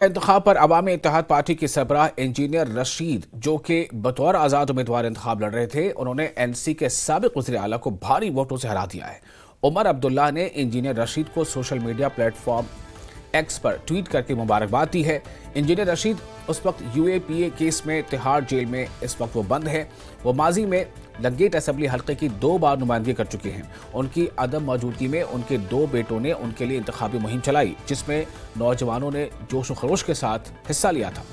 इंतखाब पर अवामी इत्तेहाद पार्टी के सरबराह इंजीनियर रशीद, जो कि बतौर आज़ाद उम्मीदवार इंतखाब लड़ रहे थे, उन्होंने एनसी के साबिक वज़ीर आला को भारी वोटों से हरा दिया है। उमर अब्दुल्ला ने इंजीनियर रशीद को सोशल मीडिया प्लेटफॉर्म एक्स पर ट्वीट करके मुबारकबाद दी है। इंजीनियर रशीद उस वक्त यूएपीए केस में तिहाड़ जेल में इस वक्त वो बंद है। वो माजी में लंगेट असेंबली हल्के की 2 बार नुमाइंदगी कर चुके हैं। उनकी अदम मौजूदगी में उनके 2 बेटों ने उनके लिए इंतखाबी मुहिम चलाई, जिसमें नौजवानों ने जोश व खरोश के साथ हिस्सा लिया था।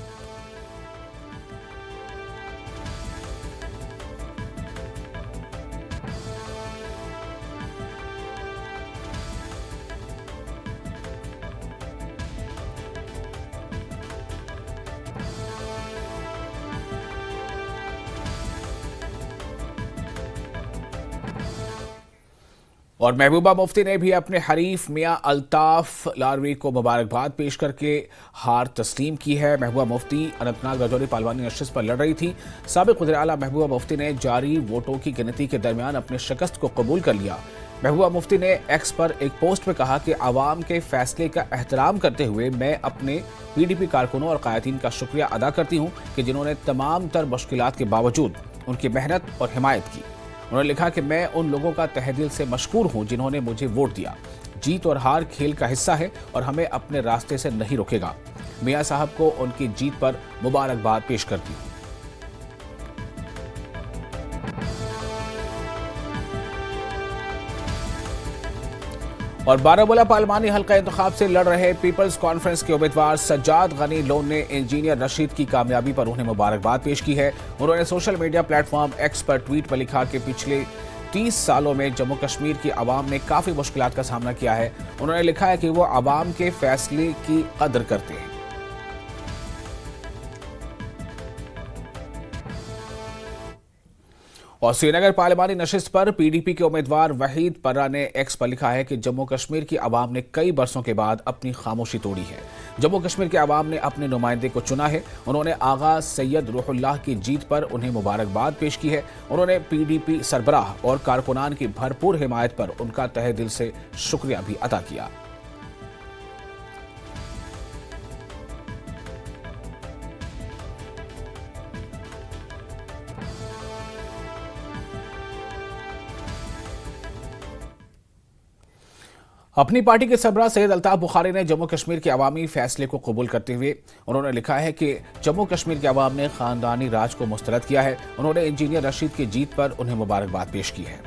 और महबूबा मुफ्ती ने भी अपने हरीफ मियां अल्ताफ लारवी को मुबारकबाद पेश करके हार तस्लीम की है। महबूबा मुफ्ती अनंतनाग राजौरी पार्लिमानी नशिस्त पर लड़ रही थी। साबिक वज़ीर आला महबूबा मुफ्ती ने जारी वोटों की गिनती के दरमियान अपने शिकस्त को कबूल कर लिया। महबूबा मुफ्ती ने एक्स पर एक पोस्ट में कहा कि आवाम के फैसले का एहतराम करते हुए मैं अपने पीडीपी कारकुनों और कायदीन का शुक्रिया अदा करती हूँ कि जिन्होंने तमाम तर मुश्किलात के बावजूद उनकी मेहनत और हिमायत की। उन्होंने लिखा कि मैं उन लोगों का तहे दिल से मशकूर हूं जिन्होंने मुझे वोट दिया। जीत और हार खेल का हिस्सा है और हमें अपने रास्ते से नहीं रोकेगा। मियां साहब को उनकी जीत पर मुबारकबाद पेश करती हूं। और बारामूला पार्लिमानी हल्का इंतखाब से लड़ रहे पीपल्स कॉन्फ्रेंस के उम्मीदवार सज्जाद गनी लोन ने इंजीनियर रशीद की कामयाबी पर उन्हें मुबारकबाद पेश की है। उन्होंने सोशल मीडिया प्लेटफॉर्म एक्स पर ट्वीट में लिखा कि पिछले 30 सालों में जम्मू कश्मीर की आवाम ने काफ़ी मुश्किलात का सामना किया है। उन्होंने लिखा है कि वो आवाम के फैसले की कदर करते हैं। और श्रीनगर पार्लिमानी नशिस्त पर पीडीपी के उम्मीदवार वहीद पर्रा ने एक्स पर लिखा है कि जम्मू कश्मीर की आवाम ने कई बरसों के बाद अपनी खामोशी तोड़ी है। जम्मू कश्मीर के आवाम ने अपने नुमाइंदे को चुना है। उन्होंने आगा सैयद रूहुल्लाह की जीत पर उन्हें मुबारकबाद पेश की है। उन्होंने पीडीपी सरबराह और कारकुनान की भरपूर हिमायत पर उनका तहे दिल से शुक्रिया भी अदा किया। अपनी पार्टी के सरबराह सैयद अल्ताफ बुखारी ने जम्मू कश्मीर के अवामी फैसले को कबूल करते हुए उन्होंने लिखा है कि जम्मू कश्मीर के अवाम ने खानदानी राज को मुस्तरद किया है। उन्होंने इंजीनियर रशीद की जीत पर उन्हें मुबारकबाद पेश की है।